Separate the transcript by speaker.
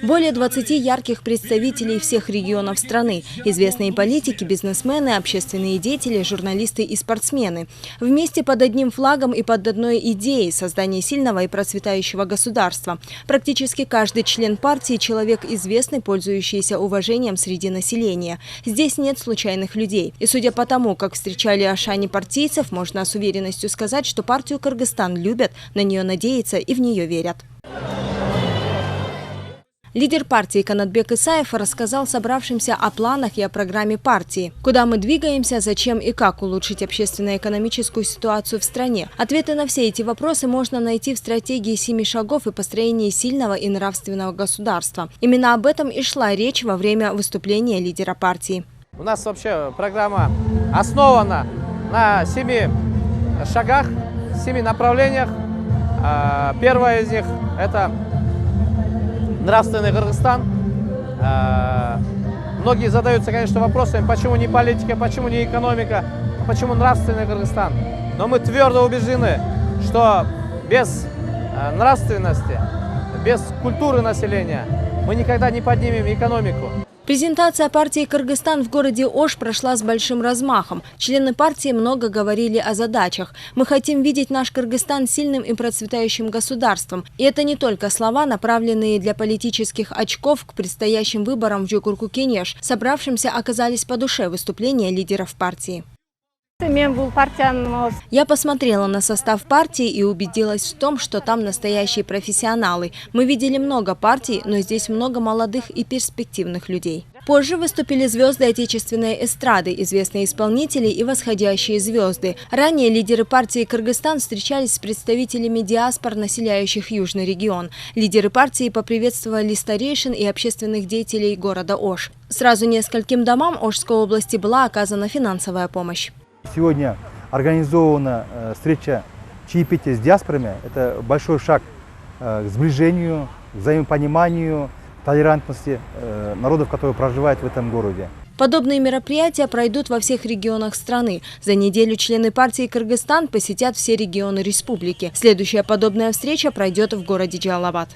Speaker 1: Более 20 ярких представителей всех регионов страны, известные политики, бизнесмены, общественные деятели, журналисты и спортсмены. Вместе под одним флагом и под одной идеей – создания сильного и процветающего государства. Практически каждый член партии – человек известный, пользующийся уважением среди населения. Здесь нет случайных людей. И судя по тому, как встречали Ашани партийцев, можно с уверенностью сказать, что партию Кыргызстан любят, на нее надеются и в нее верят. Лидер партии Канатбек Исаев рассказал собравшимся о планах и о программе партии. Куда мы двигаемся, зачем и как улучшить общественно-экономическую ситуацию в стране. Ответы на все эти вопросы можно найти в стратегии 7 шагов и построении сильного и нравственного государства. Именно об этом и шла речь во время выступления лидера партии.
Speaker 2: У нас вообще программа основана на 7 шагах, 7 направлениях. Первое из них – это нравственный Кыргызстан. Многие задаются, конечно, вопросами, почему не политика, почему не экономика, почему нравственный Кыргызстан. Но мы твердо убеждены, что без нравственности, без культуры населения мы никогда не поднимем экономику.
Speaker 1: Презентация партии «Кыргызстан» в городе Ош прошла с большим размахом. Члены партии много говорили о задачах. Мы хотим видеть наш Кыргызстан сильным и процветающим государством. И это не только слова, направленные для политических очков к предстоящим выборам в Жогорку-Кенеш. Собравшимся оказались по душе выступления лидеров партии. Я посмотрела на состав партии и убедилась в том, что там настоящие профессионалы. Мы видели много партий, но здесь много молодых и перспективных людей. Позже выступили звезды отечественной эстрады, известные исполнители и восходящие звезды. Ранее лидеры партии «Кыргызстан» встречались с представителями диаспор, населяющих южный регион. Лидеры партии поприветствовали старейшин и общественных деятелей города Ош. Сразу нескольким домам Ошской области была оказана финансовая помощь.
Speaker 3: Сегодня организована встреча чаепития с диаспорами. Это большой шаг к сближению, к взаимопониманию, толерантности народов, которые проживают в этом городе.
Speaker 1: Подобные мероприятия пройдут во всех регионах страны. За неделю члены партии «Кыргызстан» посетят все регионы республики. Следующая подобная встреча пройдет в городе Джалалабад.